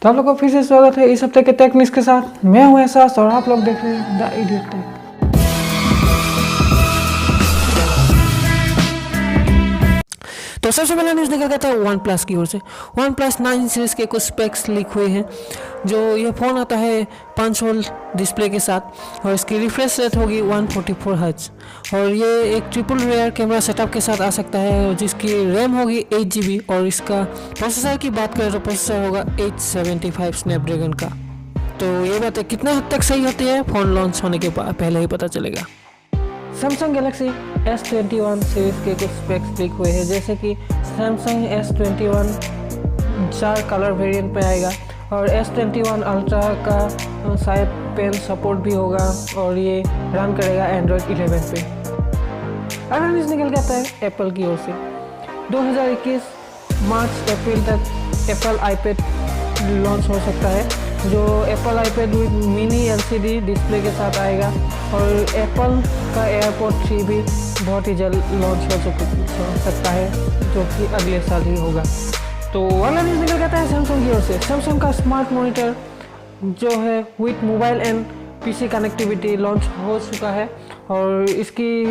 तो आप लोग को फिर से स्वागत है इस हफ्ते के टेक न्यूज़ के साथ। मैं हूं एहसास और आप लोग देख रहे हैं द इडियट टेक। तो सबसे पहला न्यूज़ निकल गया था वन प्लस की ओर से। वन प्लस 9 सीरीज़ के कुछ स्पेक्स लीक हुए हैं। जो ये फ़ोन आता है 5 होल डिस्प्ले के साथ और इसकी रिफ्रेश रेट होगी 144 हर्ट्ज और ये एक ट्रिपल रेयर कैमरा सेटअप के साथ आ सकता है जिसकी रैम होगी 8 GB और इसका प्रोसेसर की बात करें तो प्रोसेसर होगा 875 स्नैपड्रैगन का। तो ये बातें कितने हद तक सही होती है फ़ोन लॉन्च होने के बाद पहले ही पता चलेगा। सैमसंग गैलेक्सी S21 सीरीज़ के कुछ स्पेक्स लीक हुए हैं, जैसे कि सैमसंग S21 4 कलर वेरिएंट पे आएगा और S21 अल्ट्रा का शायद पेन सपोर्ट भी होगा और ये रन करेगा एंड्रॉयड 11 पे। अगला न्यूज़ निकल जाता है एप्पल की ओर से। 2021 मार्च अप्रैल तक एप्पल आईपैड लॉन्च हो सकता है, जो Apple iPad with mini LCD display के साथ आएगा और एप्पल का एयरपोर्ट 3 भी बहुत ही जल्द लॉन्च हो सकता है, जो कि अगले साल ही होगा। तो अगला न्यूज़ निकल जाता है सैमसंग की ओर से। सैमसंग का स्मार्ट मॉनिटर जो है with mobile and PC connectivity launch हो चुका है और इसकी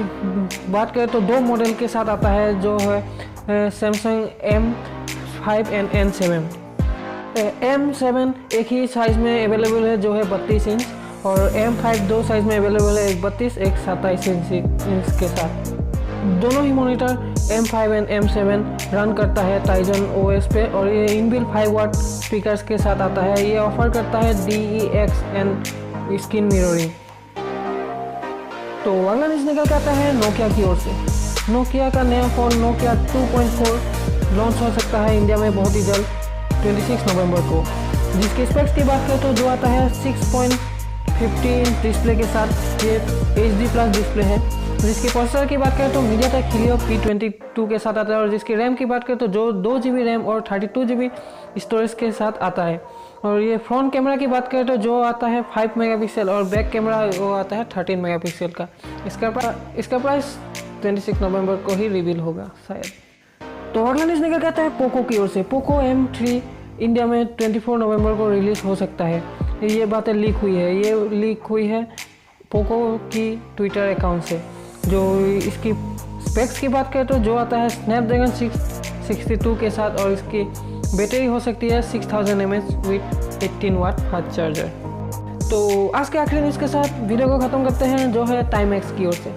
बात करें तो 2 मॉडल के साथ आता है, जो है Samsung M5 and N7। M7 एक ही साइज़ में अवेलेबल है जो है 32 इंच और M5 2 साइज़ में अवेलेबल है, एक 32 एक 27 इंच के साथ। दोनों ही monitor M5 and M7 run करता है टाइजन OS पे और ये इनबिल्ट 5 वाट स्पीकर्स के साथ आता है। ये ऑफर करता है DeX एंड स्क्रीन मिररिंग। तो अगला न्यूज़ निकल के आता है नोकिया की ओर से। नोकिया का नया फ़ोन नोकिया 2.4 लॉन्च हो सकता है इंडिया में बहुत ही जल्द 26 नवंबर को, जिसके स्पेक्स की बात करें तो जो आता है 6.50 इंच डिस्प्ले के साथ। ये HD+ डिस्प्ले है। जिसकी प्रोसेसर की बात करें तो MediaTek Helio P22 के साथ आता है और जिसकी रैम की बात करें तो जो 2 GB रैम और 32 GB स्टोरेज के साथ आता है। और ये फ्रंट कैमरा की बात करें तो जो आता है 5 मेगापिक्सल और बैक कैमरा वो आता है 13 मेगापिक्सल का। इसका प्राइस 26 नवंबर को ही रिवील होगा शायद। तो अगला न्यूज़ निकल जाता है पोको की ओर से। पोको M3 इंडिया में 24 नवंबर को रिलीज़ हो सकता है। ये बातें लीक हुई है। ये लीक हुई है पोको की ट्विटर अकाउंट से। जो इसकी स्पेक्स की बात करें तो जो आता है स्नैपड्रैगन 662 के साथ और इसकी बैटरी हो सकती है 6000 mAh with 18 watt fast charger. तो आज के आखिरी न्यूज़ के साथ वीडियो को ख़त्म करते हैं, जो है टाइमएक्स की ओर से।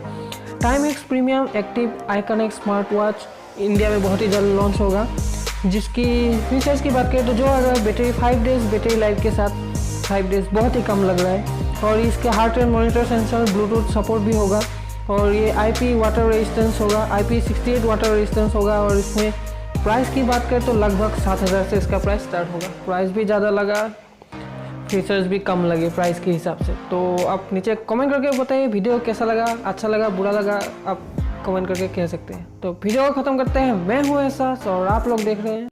Timex premium active iconic smart watch India में बहुत ही जल्द लॉन्च होगा, जिसकी फीचर्स की बात करें तो जो अगर बैटरी 5 डेज़ बैटरी लाइफ के साथ 5 डेज़ बहुत ही कम लग रहा है और इसके heart rate monitor sensor Bluetooth support भी होगा और ये IP वाटर रेजिस्टेंस होगा, IP68 वाटर रेजिस्टेंस होगा और इसमें प्राइस की बात करें तो लगभग 7000 से इसका प्राइस स्टार्ट होगा। प्राइस भी ज़्यादा लगा, फीचर्स भी कम लगे प्राइस के हिसाब से। तो आप नीचे कमेंट करके बताइए वीडियो कैसा लगा, अच्छा लगा, बुरा लगा, आप कमेंट करके कह सकते हैं। तो वीडियो को ख़त्म करते हैं। मैं हूँ एहसास और आप लोग देख रहे हैं